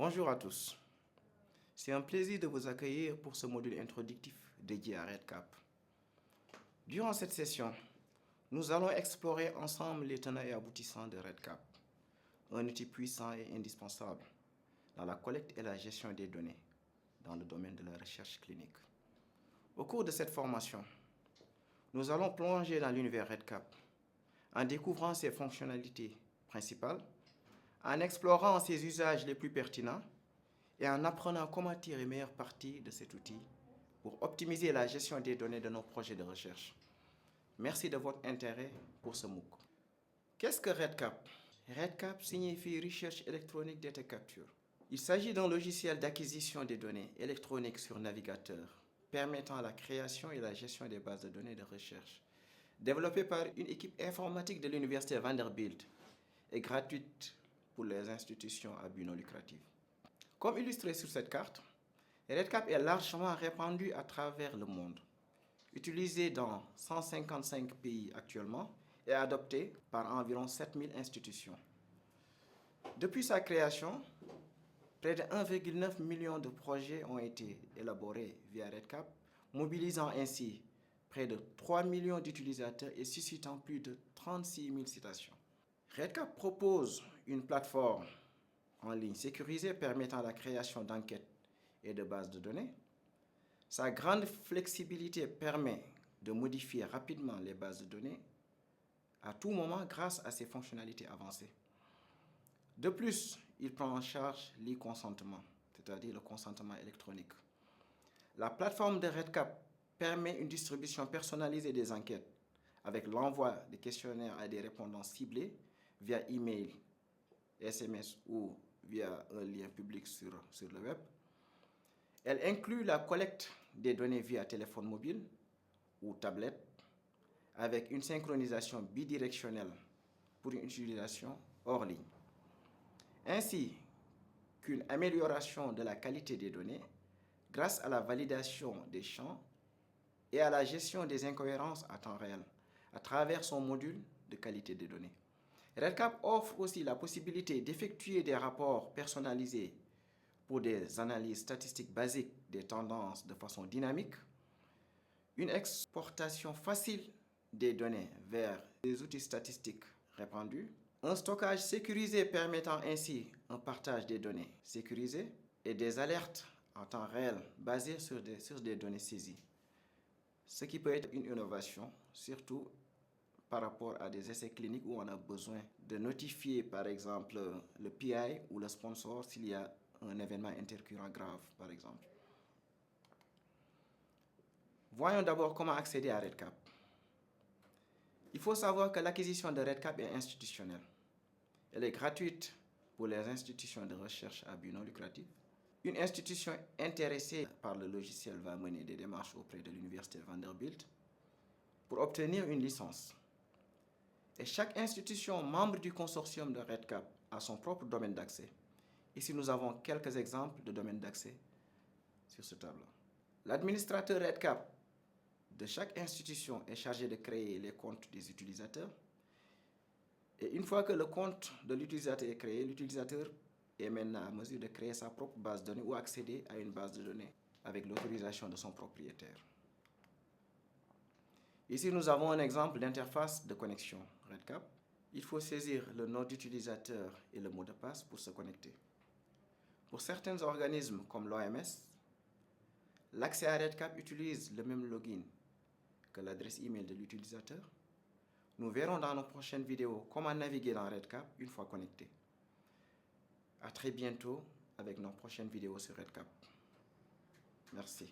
Bonjour à tous. C'est un plaisir de vous accueillir pour ce module introductif dédié à REDCap. Durant cette session, nous allons explorer ensemble les tenants et aboutissants de REDCap, un outil puissant et indispensable dans la collecte et la gestion des données dans le domaine de la recherche clinique. Au cours de cette formation, nous allons plonger dans l'univers REDCap en découvrant ses fonctionnalités principales, en explorant ses usages les plus pertinents et en apprenant comment tirer meilleur parti de cet outil pour optimiser la gestion des données de nos projets de recherche. Merci de votre intérêt pour ce MOOC. Qu'est-ce que REDCap? REDCap signifie Research Electronic Data Capture. Il s'agit d'un logiciel d'acquisition des données électroniques sur navigateur permettant la création et la gestion des bases de données de recherche. Développé par une équipe informatique de l'université Vanderbilt et gratuite pour les institutions à but non lucratif. Comme illustré sur cette carte, REDCap est largement répandu à travers le monde, utilisé dans 155 pays actuellement et adopté par environ 7000 institutions. Depuis sa création, près de 1,9 million de projets ont été élaborés via REDCap, mobilisant ainsi près de 3 millions d'utilisateurs et suscitant plus de 36 000 citations. REDCap propose une plateforme en ligne sécurisée permettant la création d'enquêtes et de bases de données. Sa grande flexibilité permet de modifier rapidement les bases de données à tout moment grâce à ses fonctionnalités avancées. De plus, il prend en charge l'e-consentement, c'est-à-dire le consentement électronique. La plateforme de REDCap permet une distribution personnalisée des enquêtes avec l'envoi de questionnaires à des répondants ciblés via email, SMS ou via un lien public sur le web. Elle inclut la collecte des données via téléphone mobile ou tablette avec une synchronisation bidirectionnelle pour une utilisation hors ligne, ainsi qu'une amélioration de la qualité des données grâce à la validation des champs et à la gestion des incohérences à temps réel à travers son module de qualité des données. REDCap offre aussi la possibilité d'effectuer des rapports personnalisés pour des analyses statistiques basiques des tendances de façon dynamique, une exportation facile des données vers des outils statistiques répandus, un stockage sécurisé permettant ainsi un partage des données sécurisées et des alertes en temps réel basées sur des données saisies. Ce qui peut être une innovation, surtout par rapport à des essais cliniques où on a besoin de notifier par exemple le PI ou le sponsor s'il y a un événement intercurrent grave par exemple. Voyons d'abord comment accéder à REDCap. Il faut savoir que l'acquisition de REDCap est institutionnelle. Elle est gratuite pour les institutions de recherche à but non lucratif. Une institution intéressée par le logiciel va mener des démarches auprès de l'université Vanderbilt pour obtenir une licence. Et chaque institution membre du consortium de REDCap a son propre domaine d'accès. Ici, nous avons quelques exemples de domaines d'accès sur ce tableau. L'administrateur REDCap de chaque institution est chargé de créer les comptes des utilisateurs. Et une fois que le compte de l'utilisateur est créé, l'utilisateur est maintenant à mesure de créer sa propre base de données ou accéder à une base de données avec l'autorisation de son propriétaire. Ici, nous avons un exemple d'interface de connexion REDCap. Il faut saisir le nom d'utilisateur et le mot de passe pour se connecter. Pour certains organismes comme l'OMS, l'accès à REDCap utilise le même login que l'adresse email de l'utilisateur. Nous verrons dans nos prochaines vidéos comment naviguer dans REDCap une fois connecté. À très bientôt avec nos prochaines vidéos sur REDCap. Merci.